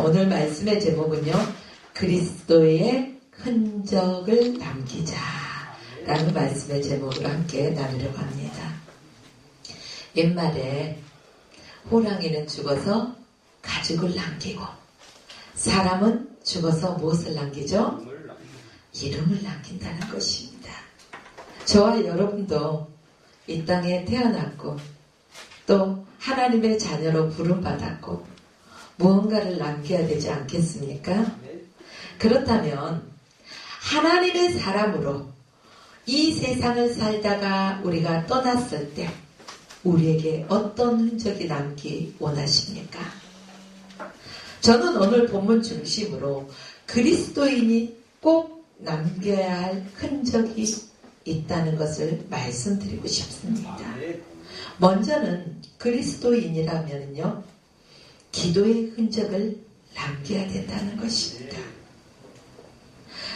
자, 오늘 말씀의 제목은요, 그리스도의 흔적을 남기자 라는 말씀의 제목으로 함께 나누려고 합니다. 옛말에 호랑이는 죽어서 가죽을 남기고 사람은 죽어서 무엇을 남기죠? 이름을 남긴다는 것입니다. 저와 여러분도 이 땅에 태어났고 또 하나님의 자녀로 부름받았고 무언가를 남겨야 되지 않겠습니까? 그렇다면 하나님의 사람으로 이 세상을 살다가 우리가 떠났을 때 우리에게 어떤 흔적이 남기 원하십니까? 저는 오늘 본문 중심으로 그리스도인이 꼭 남겨야 할 흔적이 있다는 것을 말씀드리고 싶습니다. 먼저는 그리스도인이라면요, 기도의 흔적을 남겨야 된다는 것입니다.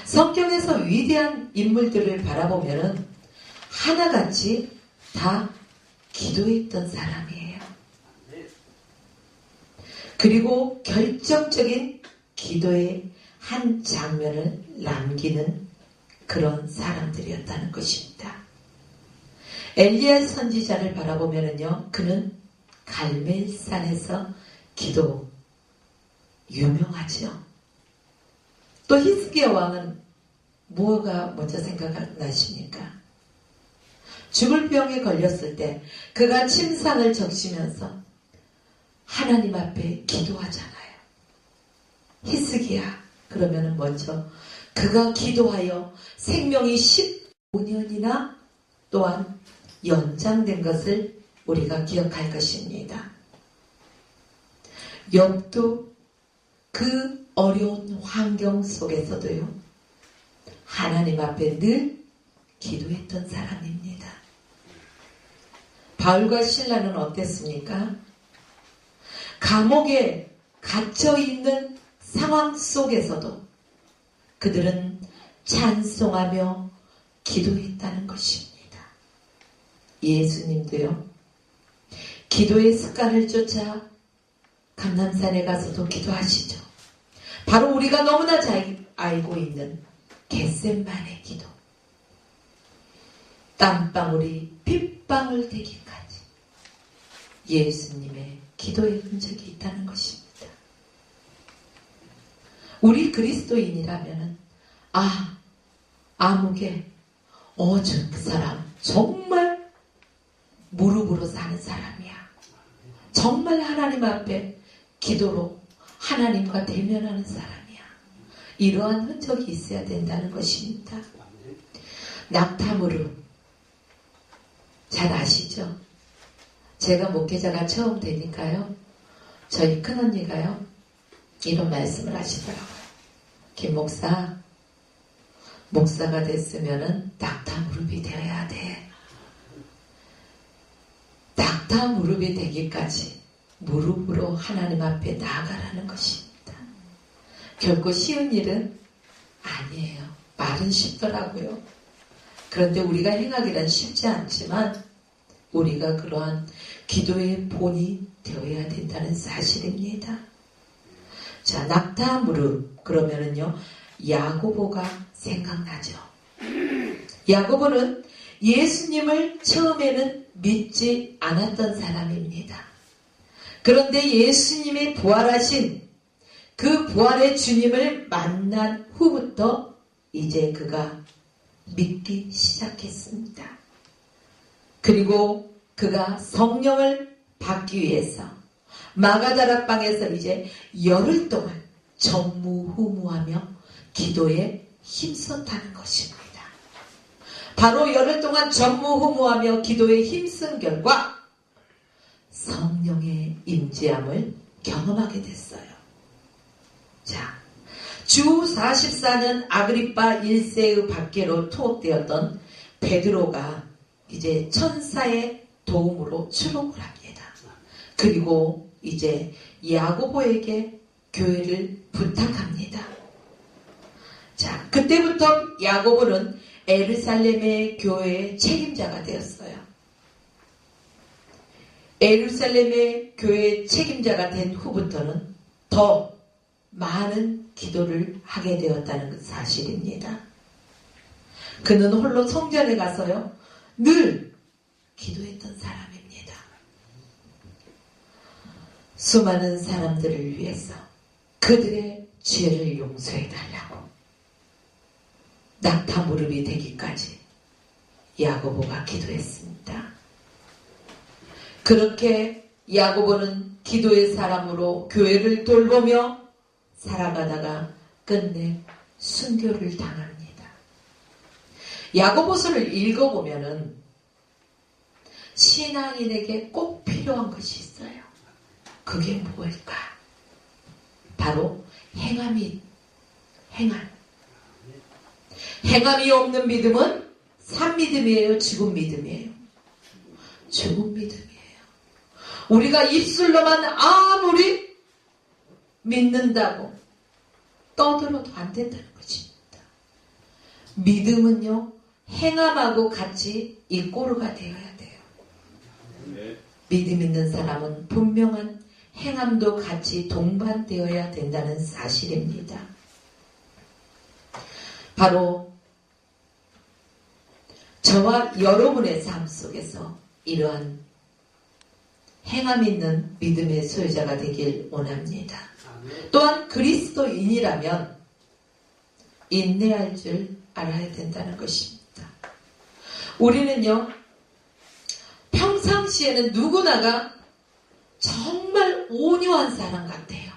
성경에서 위대한 인물들을 바라보면 하나같이 다 기도했던 사람이에요. 그리고 결정적인 기도의 한 장면을 남기는 그런 사람들이었다는 것입니다. 엘리야 선지자를 바라보면요, 그는 갈멜산에서 기도 유명하죠. 또 히스기야 왕은 뭐가 먼저 생각나십니까? 죽을 병에 걸렸을 때 그가 침상을 적시면서 하나님 앞에 기도하잖아요. 히스기야 그러면 먼저 그가 기도하여 생명이 15년이나 또한 연장된 것을 우리가 기억할 것입니다. 욥도 그 어려운 환경 속에서도요, 하나님 앞에 늘 기도했던 사람입니다. 바울과 실라는 어땠습니까? 감옥에 갇혀있는 상황 속에서도 그들은 찬송하며 기도했다는 것입니다. 예수님도요, 기도의 습관을 쫓아 감람산에 가서도 기도하시죠. 바로 우리가 너무나 잘 알고 있는 겟세마네 기도. 땀방울이 핏방울 되기까지 예수님의 기도의 흔적이 있다는 것입니다. 우리 그리스도인이라면 아무개 그 사람 정말 무릎으로 사는 사람이야. 정말 하나님 앞에 기도로 하나님과 대면하는 사람이야. 이러한 흔적이 있어야 된다는 것입니다. 낙타무릎 잘 아시죠? 제가 목회자가 처음 되니까요, 저희 큰언니가요 이런 말씀을 하시더라고요. 김 목사, 목사가 됐으면은 낙타무릎이 되어야 돼. 낙타무릎이 되기까지 무릎으로 하나님 앞에 나아가라는 것입니다. 결코 쉬운 일은 아니에요. 말은 쉽더라고요. 그런데 우리가 행하기란 쉽지 않지만 우리가 그러한 기도의 본이 되어야 된다는 사실입니다. 자, 낙타무릎 그러면은요, 야고보가 생각나죠. 야고보는 예수님을 처음에는 믿지 않았던 사람입니다. 그런데 예수님이 부활하신 그 부활의 주님을 만난 후부터 이제 그가 믿기 시작했습니다. 그리고 그가 성령을 받기 위해서 마가다락방에서 이제 열흘 동안 전무후무하며 기도에 힘썼다는 것입니다. 바로 열흘 동안 전무후무하며 기도에 힘쓴 결과 성령의 임재함을 경험하게 됐어요. 자, 주 44년 아그리빠 1세의 밖으로 투옥되었던 베드로가 이제 천사의 도움으로 출옥을 합니다. 그리고 이제 야고보에게 교회를 부탁합니다. 자, 그때부터 야고보는 예루살렘의 교회의 책임자가 되었어요. 예루살렘의 교회 책임자가 된 후부터는 더 많은 기도를 하게 되었다는 사실입니다. 그는 홀로 성전에 가서요, 늘 기도했던 사람입니다. 수많은 사람들을 위해서 그들의 죄를 용서해달라고 낙타 무릎이 되기까지 야고보가 기도했습니다. 그렇게 야고보는 기도의 사람으로 교회를 돌보며 살아가다가 끝내 순교를 당합니다. 야고보서를 읽어보면은 신앙인에게 꼭 필요한 것이 있어요. 그게 뭘까? 바로 행함이 없는 믿음은 산 믿음이에요? 죽은 믿음이에요? 죽은 믿음이에요. 우리가 입술로만 아무리 믿는다고 떠들어도 안 된다는 것입니다. 믿음은요, 행함하고 같이 일꼬르가 되어야 돼요. 믿음 있는 사람은 분명한 행함도 같이 동반되어야 된다는 사실입니다. 바로 저와 여러분의 삶 속에서 이러한 행함 있는 믿음의 소유자가 되길 원합니다. 또한 그리스도인이라면 인내할 줄 알아야 된다는 것입니다. 우리는요, 평상시에는 누구나가 정말 온유한 사람 같아요.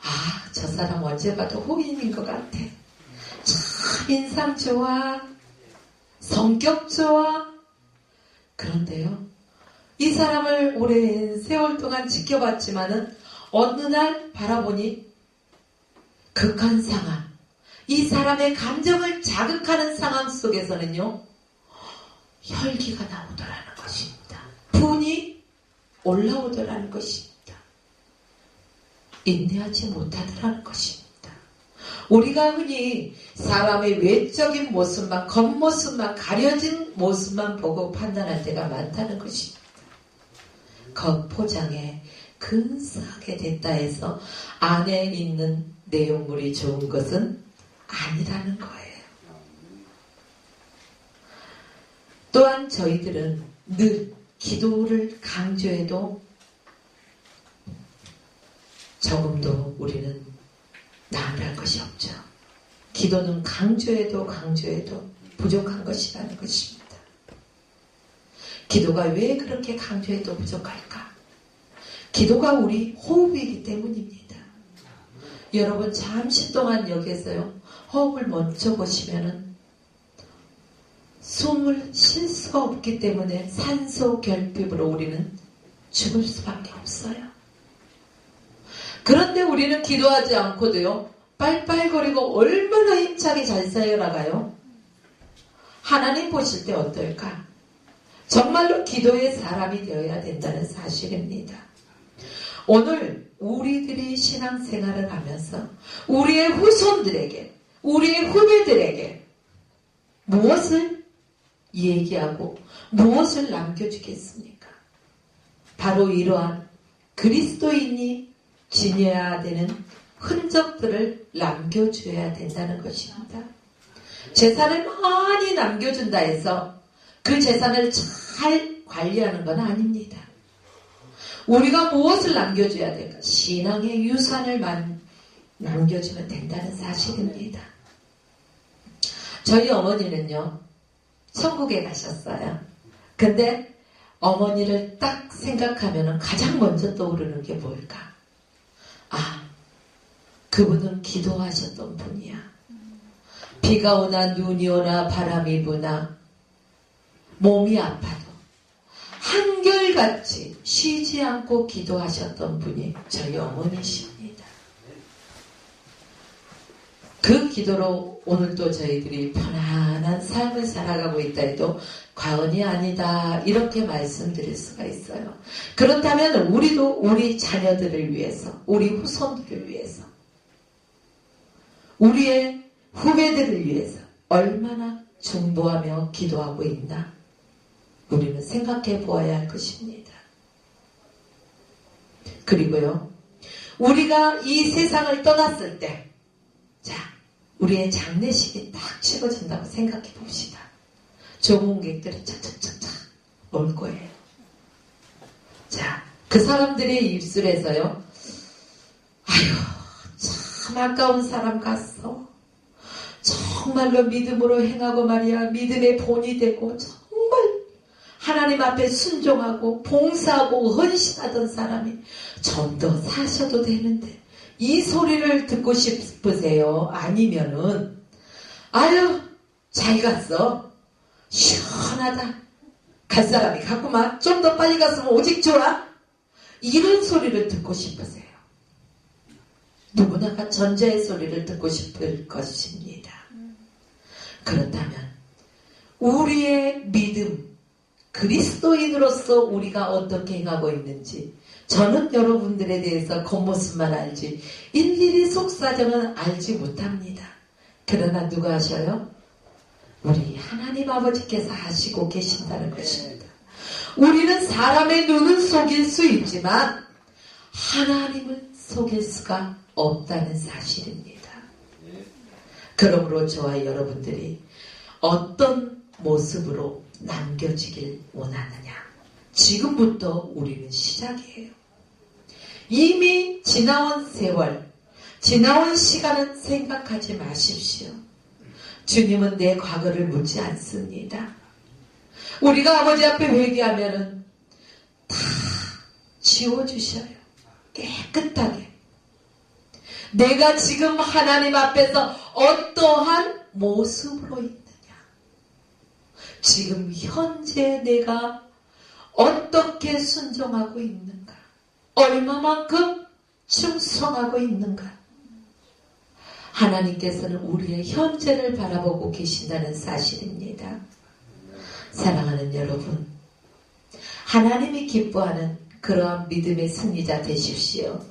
아, 저 사람 언제 봐도 호인인 것 같아. 참 인상 좋아. 성격 좋아. 그런데요, 이 사람을 오랜 세월 동안 지켜봤지만은 어느 날 바라보니 극한 상황, 이 사람의 감정을 자극하는 상황 속에서는요, 혈기가 나오더라는 것입니다. 분이 올라오더라는 것입니다. 인내하지 못하더라는 것입니다. 우리가 흔히 사람의 외적인 모습만, 겉모습만, 가려진 모습만 보고 판단할 때가 많다는 것입니다. 겉포장에 근사하게 됐다 해서 안에 있는 내용물이 좋은 것은 아니라는 거예요. 또한 저희들은 늘 기도를 강조해도 조금도 우리는 나아갈 것이 없죠. 기도는 강조해도 부족한 것이라는 것입니다. 기도가 왜 그렇게 강조해도 부족할까? 기도가 우리 호흡이기 때문입니다. 여러분 잠시 동안 여기서요, 호흡을 멈춰 보시면은 숨을 쉴 수가 없기 때문에 산소 결핍으로 우리는 죽을 수밖에 없어요. 그런데 우리는 기도하지 않고도요, 빨빨거리고 얼마나 힘차게 잘 살아가요? 하나님 보실 때 어떨까? 정말로 기도의 사람이 되어야 된다는 사실입니다. 오늘 우리들이 신앙생활을 하면서 우리의 후손들에게, 우리의 후배들에게 무엇을 얘기하고 무엇을 남겨주겠습니까? 바로 이러한 그리스도인이 지녀야 되는 흔적들을 남겨줘야 된다는 것입니다. 재산을 많이 남겨준다 해서 그 재산을 잘 관리하는 건 아닙니다. 우리가 무엇을 남겨줘야 될까? 신앙의 유산을 남겨주면 된다는 사실입니다. 저희 어머니는요, 천국에 가셨어요. 근데 어머니를 딱 생각하면 가장 먼저 떠오르는 게 뭘까? 아, 그분은 기도하셨던 분이야. 비가 오나 눈이 오나 바람이 부나 몸이 아파도 한결같이 쉬지 않고 기도하셨던 분이 저희 어머니십니다. 그 기도로 오늘도 저희들이 편안한 삶을 살아가고 있다 해도 과언이 아니다, 이렇게 말씀드릴 수가 있어요. 그렇다면 우리도 우리 자녀들을 위해서, 우리 후손들을 위해서, 우리의 후배들을 위해서 얼마나 중보하며 기도하고 있나, 우리는 생각해 보아야 할 것입니다. 그리고요, 우리가 이 세상을 떠났을 때, 자, 우리의 장례식이 딱 치러진다고 생각해 봅시다. 조문객들이 착착착착 올 거예요. 자, 그 사람들의 입술에서요, 아유, 참 아까운 사람 같소. 정말로 믿음으로 행하고 말이야, 믿음의 본이 되고, 정말 하나님 앞에 순종하고 봉사하고 헌신하던 사람이 좀 더 사셔도 되는데, 이 소리를 듣고 싶으세요? 아니면은 아유 잘 갔어, 시원하다, 갈 사람이 갔구만, 좀 더 빨리 갔으면 오직 좋아, 이런 소리를 듣고 싶으세요? 누구나가 전자의 소리를 듣고 싶을 것입니다. 그렇다면 우리의 믿음, 그리스도인으로서 우리가 어떻게 행하고 있는지, 저는 여러분들에 대해서 겉모습만 알지 일일이 속사정은 알지 못합니다. 그러나 누가 아셔요? 우리 하나님 아버지께서 아시고 계신다는 것입니다. 우리는 사람의 눈은 속일 수 있지만 하나님은 속일 수가 없다는 사실입니다. 그러므로 저와 여러분들이 어떤 모습으로 남겨지길 원하느냐, 지금부터 우리는 시작이에요. 이미 지나온 세월, 지나온 시간은 생각하지 마십시오. 주님은 내 과거를 묻지 않습니다. 우리가 아버지 앞에 회개하면은 다 지워주셔요. 깨끗하게. 내가 지금 하나님 앞에서 어떠한 모습으로 있느냐, 지금 현재 내가 어떻게 순종하고 있는가, 얼마만큼 충성하고 있는가. 하나님께서는 우리의 현재를 바라보고 계신다는 사실입니다. 사랑하는 여러분, 하나님이 기뻐하는 그러한 믿음의 승리자 되십시오.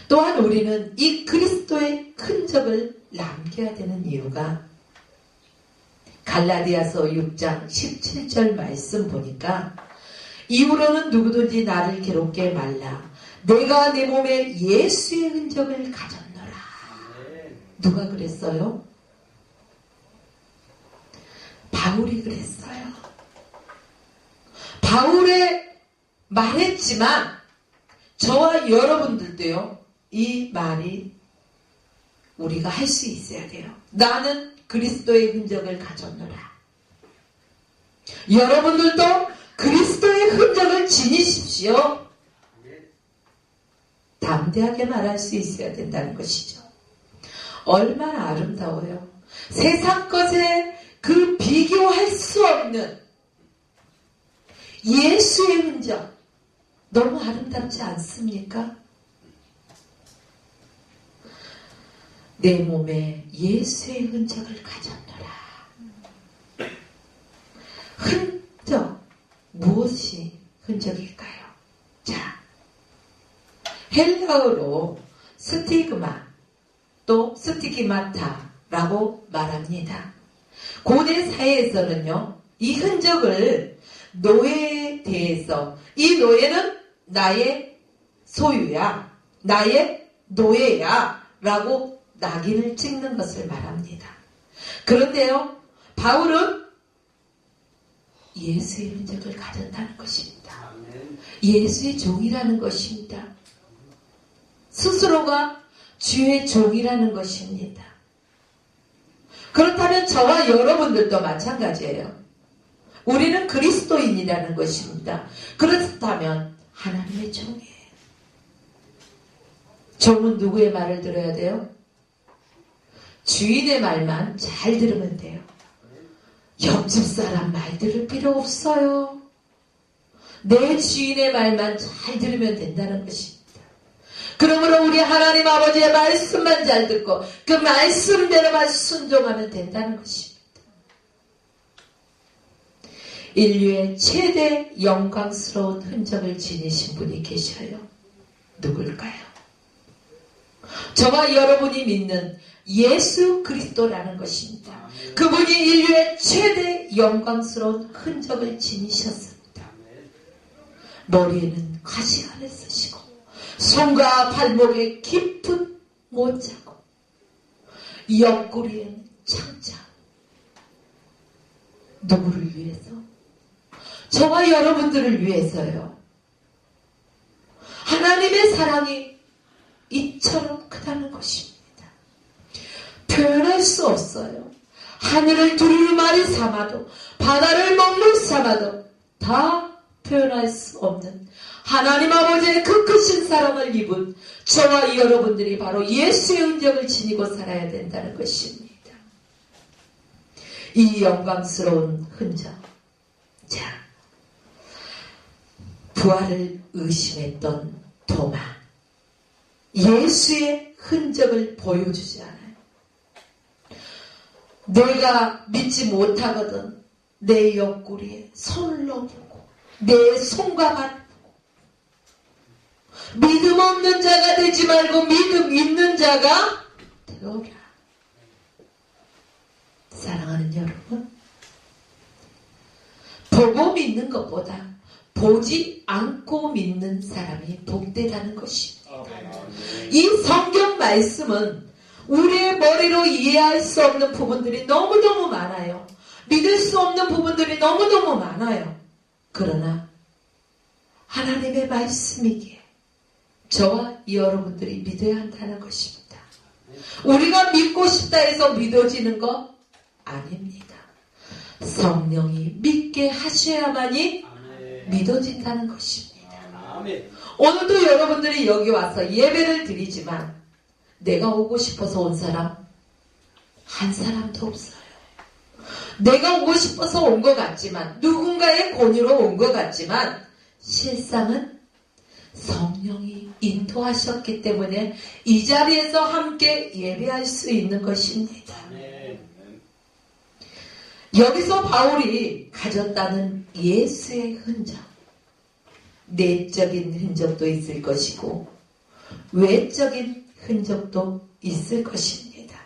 또한 우리는 이 그리스도의 흔적을 남겨야 되는 이유가, 갈라디아서 6장 17절 말씀 보니까, 이후로는 누구든지 나를 괴롭게 말라. 내가 내 몸에 예수의 흔적을 가졌노라. 누가 그랬어요? 바울이 그랬어요. 바울의 말했지만 저와 여러분들도요, 이 말이 우리가 할 수 있어야 돼요. 나는 그리스도의 흔적을 가졌노라. 여러분들도 그리스도의 흔적을 지니십시오. 담대하게 말할 수 있어야 된다는 것이죠. 얼마나 아름다워요. 세상 것에 그 비교할 수 없는 예수의 흔적, 너무 아름답지 않습니까? 내 몸에 예수의 흔적을 가졌노라. 흔적, 무엇이 흔적일까요? 자, 헬라어로 스티그마, 또 스티기마타라고 말합니다. 고대 사회에서는요, 이 흔적을 노예에 대해서, 이 노예는 나의 소유야, 나의 노예야 라고 낙인을 찍는 것을 말합니다. 그런데요, 바울은 예수의 흔적을 가졌다는 것입니다. 예수의 종이라는 것입니다. 스스로가 주의 종이라는 것입니다. 그렇다면 저와 여러분들도 마찬가지예요. 우리는 그리스도인이라는 것입니다. 그렇다면 하나님의 종이에요. 종은 누구의 말을 들어야 돼요? 주인의 말만 잘 들으면 돼요. 옆집 사람 말 들을 필요 없어요. 내 주인의 말만 잘 들으면 된다는 것입니다. 그러므로 우리 하나님 아버지의 말씀만 잘 듣고 그 말씀대로만 순종하면 된다는 것입니다. 인류의 최대 영광스러운 흔적을 지니신 분이 계셔요. 누굴까요? 저와 여러분이 믿는 예수 그리스도라는 것입니다. 그분이 인류의 최대 영광스러운 흔적을 지니셨습니다. 머리에는 가시관을 쓰시고 손과 발목에 깊은 못자국, 옆구리에 창자. 누구를 위해서? 저와 여러분들을 위해서요. 하나님의 사랑이 이처럼 크다는 것입니다. 표현할 수 없어요. 하늘을 두루마리 삼아도, 바다를 먹물 삼아도 다 표현할 수 없는 하나님 아버지의 그 크신 사랑을 입은 저와 여러분들이 바로 예수의 흔적을 지니고 살아야 된다는 것입니다. 이 영광스러운 흔적. 자, 부활을 의심했던 도마. 예수의 흔적을 보여주지 않아요. 내가 믿지 못하거든 내 옆구리에 손을 넣어보고 내 손과 발을 믿음 없는 자가 되지 말고 믿음 있는 자가 되어라. 사랑하는 여러분, 보고 믿는 것보다 보지 않고 믿는 사람이 복되다는 것입니다. 이 성경 말씀은 우리의 머리로 이해할 수 없는 부분들이 너무너무 많아요. 믿을 수 없는 부분들이 너무너무 많아요. 그러나 하나님의 말씀이기에 저와 여러분들이 믿어야 한다는 것입니다. 우리가 믿고 싶다 해서 믿어지는 거 아닙니다. 성령이 믿게 하셔야만이 믿어진다는 것입니다. 오늘도 여러분들이 여기 와서 예배를 드리지만 내가 오고 싶어서 온 사람 한 사람도 없어요. 내가 오고 싶어서 온 것 같지만, 누군가의 권유로 온 것 같지만 실상은 성령이 인도하셨기 때문에 이 자리에서 함께 예배할 수 있는 것입니다. 여기서 바울이 가졌다는 예수의 흔적, 내적인 흔적도 있을 것이고 외적인 흔적도 있을 것입니다.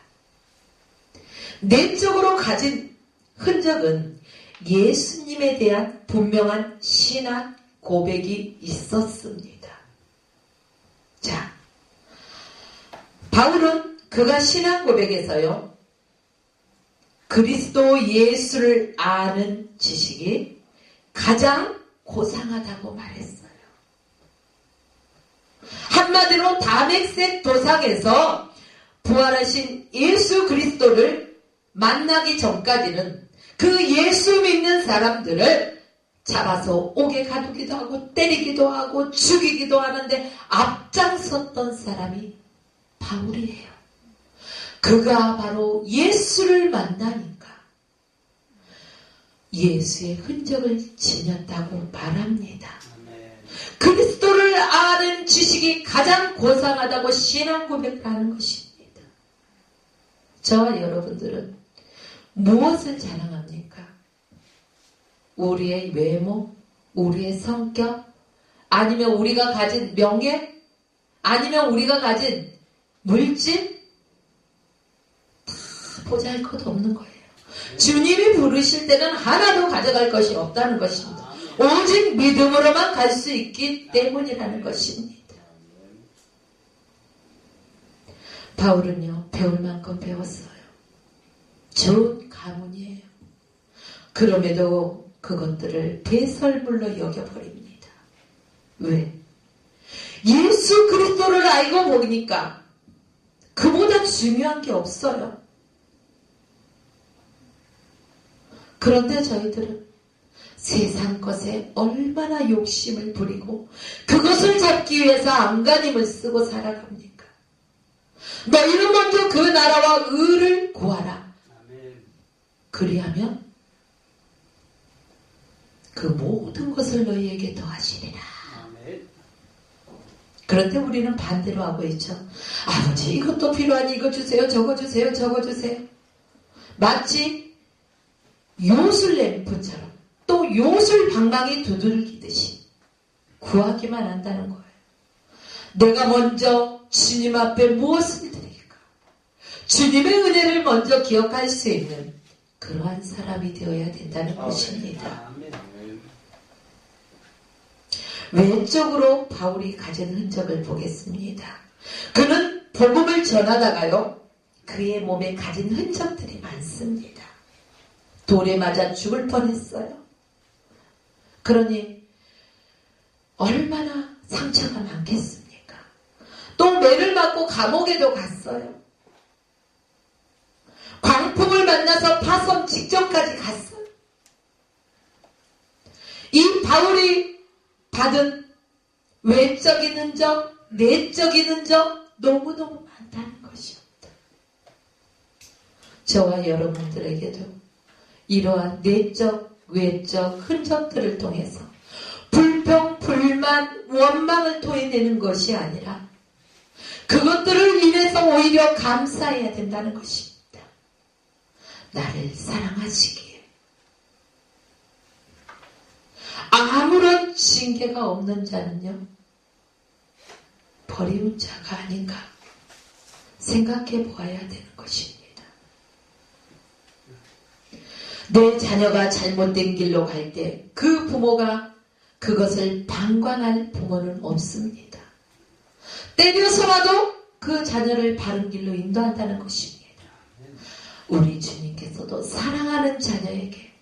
내적으로 가진 흔적은 예수님에 대한 분명한 신앙 고백이 있었습니다. 자, 바울은 그가 신앙 고백에서요, 그리스도 예수를 아는 지식이 가장 고상하다고 말했어요. 한마디로 다메섹 도상에서 부활하신 예수 그리스도를 만나기 전까지는 그 예수 믿는 사람들을 잡아서 옥에 가두기도 하고 때리기도 하고 죽이기도 하는데 앞장섰던 사람이 바울이에요. 그가 바로 예수를 만나니까 예수의 흔적을 지녔다고 말합니다. 그리스도를 아는 지식이 가장 고상하다고 신앙 고백을 하는 것입니다. 저와 여러분들은 무엇을 자랑합니까? 우리의 외모, 우리의 성격, 아니면 우리가 가진 명예, 아니면 우리가 가진 물질, 다 보잘것없는 거예요. 주님이 부르실 때는 하나도 가져갈 것이 없다는 것입니다. 오직 믿음으로만 갈 수 있기 때문이라는 것입니다. 바울은요, 배울 만큼 배웠어요. 좋은 가문이에요. 그럼에도 그것들을 배설물로 여겨버립니다. 왜? 예수 그리스도를 알고 보니까 그보다 중요한 게 없어요. 그런데 저희들은 세상 것에 얼마나 욕심을 부리고 그것을 잡기 위해서 안간힘을 쓰고 살아갑니까? 너희는 먼저 그 나라와 의를 구하라. 그리하면 그 모든 것을 너희에게 더하시리라. 그런데 우리는 반대로 하고 있죠. 아버지, 이것도 필요하니 이거 주세요, 저거 주세요, 저거 주세요. 마치 요술램프처럼 또 요술 방망이 두들기듯이 구하기만 한다는 거예요. 내가 먼저 주님 앞에 무엇을 드릴까? 주님의 은혜를 먼저 기억할 수 있는 그러한 사람이 되어야 된다는 것입니다. 외적으로 바울이 가진 흔적을 보겠습니다. 그는 복음을 전하다가요, 그의 몸에 가진 흔적들이 많습니다. 돌에 맞아 죽을 뻔했어요. 그러니 얼마나 상처가 많겠습니까? 또 매를 맞고 감옥에도 갔어요. 광풍을 만나서 파손 직전까지 갔어요. 이 바울이 받은 외적인 흔적, 내적인 흔적 너무너무 많다는 것입니다. 저와 여러분들에게도 이러한 내적, 외적 흔적들을 통해서 불평, 불만, 원망을 토해내는 것이 아니라 그것들을 인해서 오히려 감사해야 된다는 것입니다. 나를 사랑하시기에 아무런 징계가 없는 자는요, 버리운 자가 아닌가 생각해 보아야 되는 것입니다. 내 자녀가 잘못된 길로 갈 때 그 부모가 그것을 방관할 부모는 없습니다. 때려서라도 그 자녀를 바른 길로 인도한다는 것입니다. 우리 주님께서도 사랑하는 자녀에게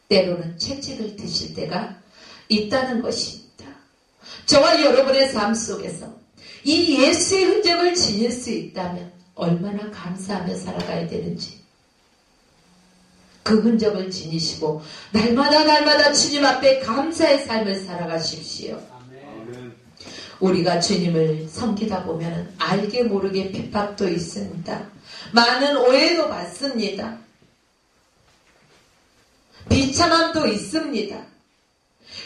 때로는 채찍을 드실 때가 있다는 것입니다. 저와 여러분의 삶 속에서 이 예수의 흔적을 지닐 수 있다면 얼마나 감사하며 살아가야 되는지, 그 흔적을 지니시고 날마다 주님 앞에 감사의 삶을 살아가십시오. 아멘. 우리가 주님을 섬기다 보면 알게 모르게 핍박도 있습니다. 많은 오해도 받습니다. 비참함도 있습니다.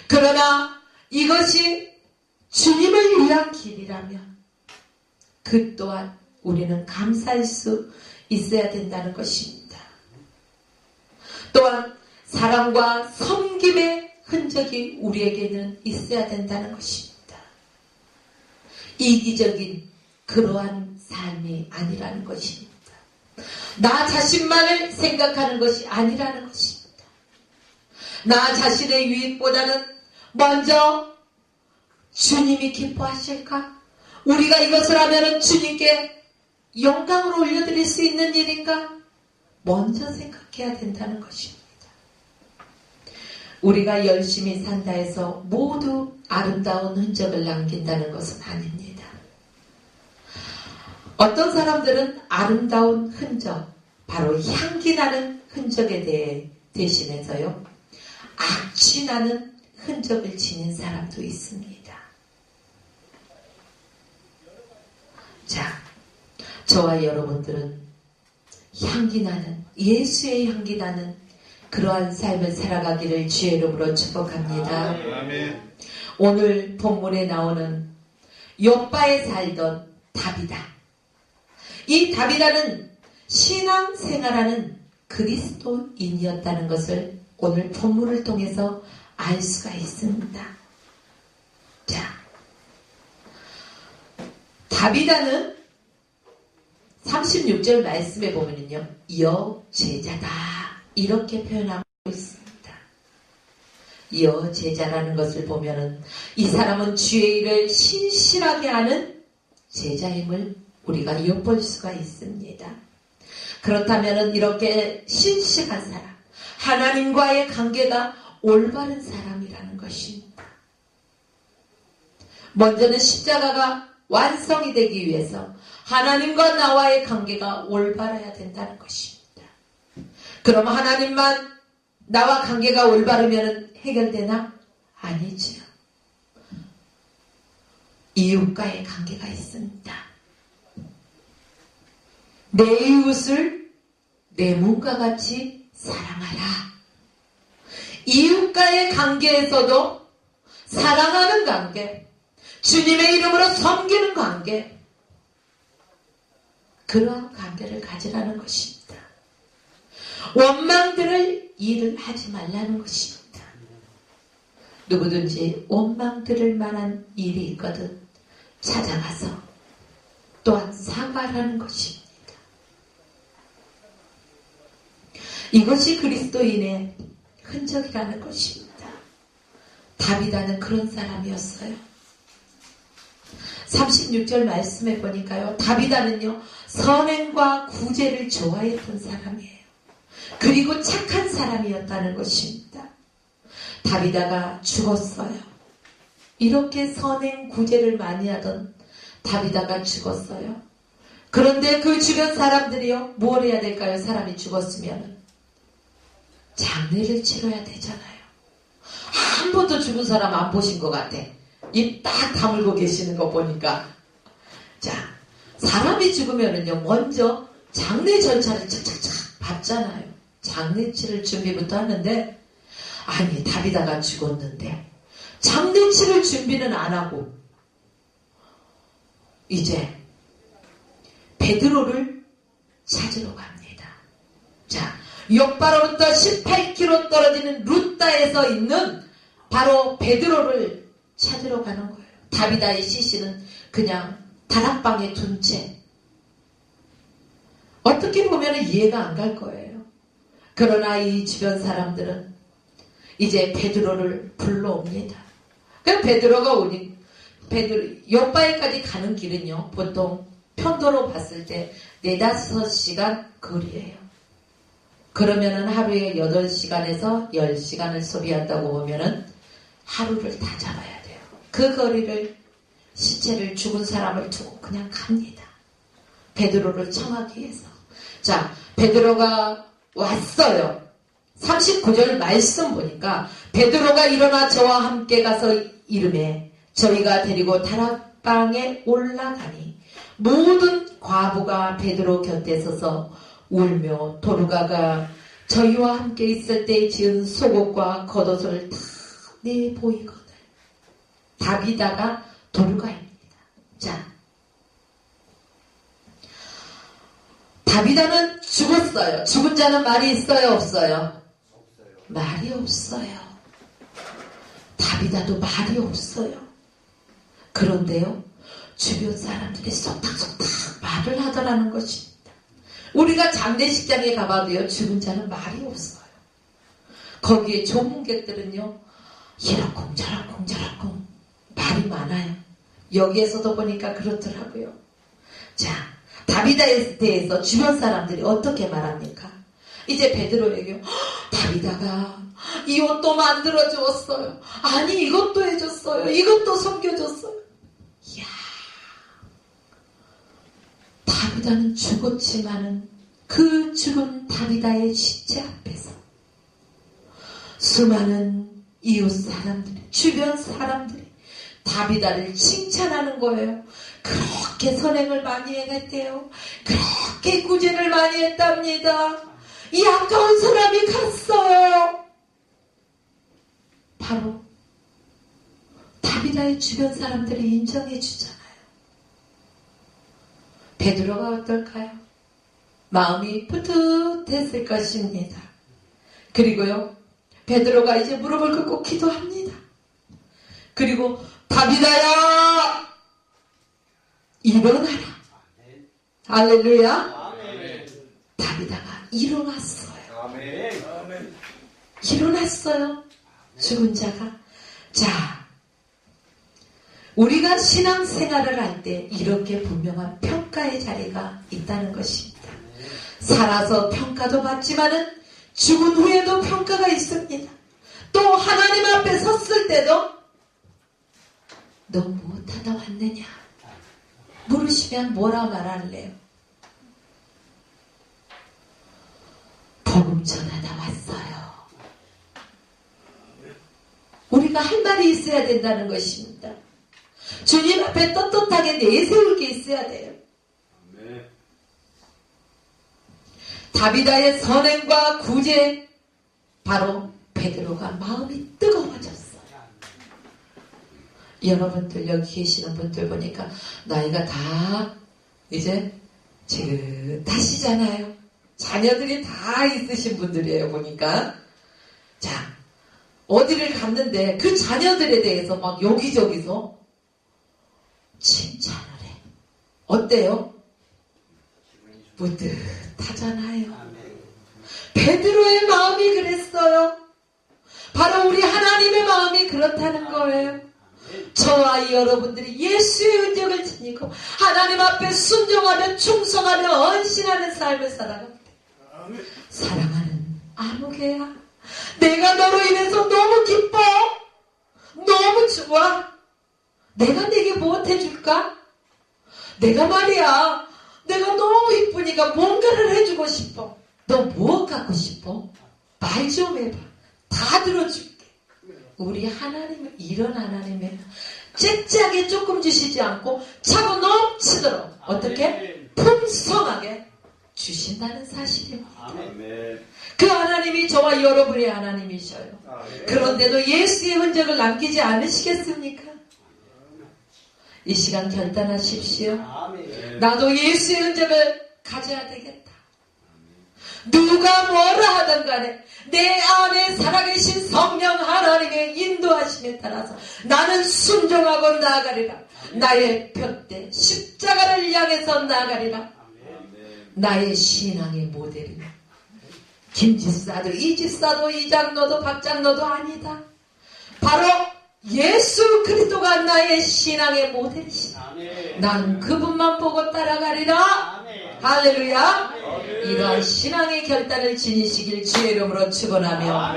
그러나 이것이 주님을 위한 길이라면 그 또한 우리는 감사할 수 있어야 된다는 것입니다. 또한 사랑과 섬김의 흔적이 우리에게는 있어야 된다는 것입니다. 이기적인 그러한 삶이 아니라는 것입니다. 나 자신만을 생각하는 것이 아니라는 것입니다. 나 자신의 유익보다는 먼저 주님이 기뻐하실까? 우리가 이것을 하면 주님께 영광을 올려드릴 수 있는 일인가? 먼저 생각해야 된다는 것입니다. 우리가 열심히 산다 해서 모두 아름다운 흔적을 남긴다는 것은 아닙니다. 어떤 사람들은 아름다운 흔적, 바로 향기 나는 흔적에 대해 대신해서요, 악취 나는 흔적을 지닌 사람도 있습니다. 자, 저와 여러분들은 향기 나는, 예수의 향기 나는 그러한 삶을 살아가기를 주의 이름으로 축복합니다. 아멘. 오늘 본문에 나오는 욥바에 살던 다비다. 이 다비다는 신앙생활하는 그리스도인이었다는 것을 오늘 본문을 통해서 알 수가 있습니다. 자, 다비다는 36절 말씀에 보면요, 여제자다 이렇게 표현하고 있습니다. 여제자라는 것을 보면은 이 사람은 주의 일을 신실하게 하는 제자임을 우리가 엿볼 수가 있습니다. 그렇다면은 이렇게 신실한 사람, 하나님과의 관계가 올바른 사람이라는 것입니다. 먼저는 십자가가 완성이 되기 위해서 하나님과 나와의 관계가 올바라야 된다는 것입니다. 그럼 하나님만 나와 관계가 올바르면 해결되나? 아니죠. 이웃과의 관계가 있습니다. 내 이웃을 내 몸과 같이 사랑하라. 이웃과의 관계에서도 사랑하는 관계, 주님의 이름으로 섬기는 관계, 그러한 관계를 가지라는 것입니다. 원망들을 일을 하지 말라는 것입니다. 누구든지 원망 들을 만한 일이 있거든 찾아가서 또한 사과하라는 것입니다. 이것이 그리스도인의 흔적이라는 것입니다. 다비다는 그런 사람이었어요. 36절 말씀해 보니까요. 다비다는요. 선행과 구제를 좋아했던 사람이에요. 그리고 착한 사람이었다는 것입니다. 다비다가 죽었어요. 이렇게 선행 구제를 많이 하던 다비다가 죽었어요. 그런데 그 주변 사람들이요. 뭘 해야 될까요? 사람이 죽었으면 장례를 치러야 되잖아요. 한 번도 죽은 사람 안 보신 것 같아. 입 딱 다물고 계시는 거 보니까. 자, 사람이 죽으면은요, 먼저 장례 절차를 착착착 밟잖아요. 장례 치를 준비부터 하는데, 아니, 다비다가 죽었는데, 장례 치를 준비는 안 하고, 이제, 베드로를 찾으러 갑니다. 자, 욥바로부터 18km 떨어지는 루따에서 있는 바로 베드로를 찾으러 가는 거예요. 다비다의 시신은 그냥 다락방에 둔 채. 어떻게 보면 이해가 안 갈 거예요. 그러나 이 주변 사람들은 이제 베드로를 불러옵니다. 그럼 베드로가 오니, 욥바에까지 가는 길은요, 보통 편도로 봤을 때 4-5시간 거리예요. 그러면은 하루에 8시간에서 10시간을 소비한다고 보면은 하루를 다 잡아야 돼요. 그 거리를 시체를 죽은 사람을 두고 그냥 갑니다. 베드로를 청하기 위해서. 자, 베드로가 왔어요. 39절 말씀 보니까 베드로가 일어나 저와 함께 가서 이르매 저희가 데리고 다락방에 올라가니 모든 과부가 베드로 곁에 서서 울며 도르가가 저희와 함께 있을 때 지은 속옷과 겉옷을 다 내보이거늘. 다비다가 도르가입니다. 자, 다비다는 죽었어요. 죽은 자는 말이 있어요, 없어요? 말이 없어요. 다비다도 말이 없어요. 그런데요, 주변 사람들이 쏙닥쏙닥 말을 하더라는 것입니다. 우리가 장례식장에 가봐도요, 죽은 자는 말이 없어요. 거기에 조문객들은요, 이러쿵 저러쿵 저러쿵 말이 많아요. 여기에서도 보니까 그렇더라고요. 자, 다비다에 대해서 주변 사람들이 어떻게 말합니까? 이제 베드로에게 다비다가 이 옷도 만들어주었어요. 아니, 이것도 해줬어요. 이것도 섬겨줬어요. 이야, 다비다는 죽었지만은 그 죽은 다비다의 시체 앞에서 수많은 이웃 사람들이, 주변 사람들이 다비다를 칭찬하는 거예요. 그렇게 선행을 많이 해냈대요. 그렇게 구제를 많이 했답니다. 이 아까운 사람이 갔어요. 바로 다비다의 주변 사람들이 인정해 주잖아요. 베드로가 어떨까요? 마음이 푸듯했을 것입니다. 그리고요, 베드로가 이제 무릎을 꿇고 기도합니다. 그리고 다비다야, 일어나라. 할렐루야. 다비다가 일어났어요. 일어났어요. 죽은 자가. 자, 우리가 신앙생활을 할 때 이렇게 분명한 평가의 자리가 있다는 것입니다. 살아서 평가도 받지만은 죽은 후에도 평가가 있습니다. 또 하나님 앞에 섰을 때도 너 무엇하다 왔느냐 물으시면 뭐라 말할래요? 복음 전하다 왔어요. 우리가 할 말이 있어야 된다는 것입니다. 주님 앞에 떳떳하게 내세울 게 있어야 돼요. 다비다의 선행과 구제, 바로 베드로가 마음이 뜨거워졌어요. 여러분들 여기 계시는 분들 보니까 나이가 다 이제 지긋하시잖아요. 자녀들이 다 있으신 분들이에요, 보니까. 자, 어디를 갔는데 그 자녀들에 대해서 막 여기저기서 칭찬을 해. 어때요? 뿌듯하잖아요. 베드로의 마음이 그랬어요. 바로 우리 하나님의 마음이 그렇다는 거예요. 저와 이 여러분들이 예수의 흔적을 지니고 하나님 앞에 순종하며 충성하며 헌신하는 삶을 살아갑니다. 사랑하는 아무개야, 내가 너로 인해서 너무 기뻐, 너무 좋아. 내가 내게 무엇 해줄까? 내가 말이야, 내가 너무 이쁘니까 뭔가를 해주고 싶어. 너 무엇 갖고 싶어? 말 좀 해봐. 다 들어줄게. 우리 하나님은 이런 하나님이에요. 째째하게 조금 주시지 않고 차고 넘치도록 어떻게? 풍성하게 주신다는 사실입니다. 그 하나님이 저와 여러분의 하나님이셔요. 그런데도 예수의 흔적을 남기지 않으시겠습니까? 이 시간 결단하십시오. 나도 예수의 흔적을 가져야 되겠다. 누가 뭐라 하든 간에 내 안에 살아계신 성령 하나님의 인도하심에 따라서 나는 순종하고 나아가리라. 나의 둯대 십자가를 향해서 나아가리라. 나의 신앙의 모델이다. 김집사도 이집사도 이장로도 박장로도 아니다. 바로 예수 그리스도가 나의 신앙의 모델이시다. 난 그분만 보고 따라가리라. 할렐루야. 이러한 신앙의 결단을 지니시길 주의 이름으로 축원하며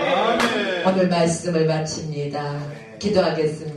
오늘 말씀을 마칩니다. 기도하겠습니다.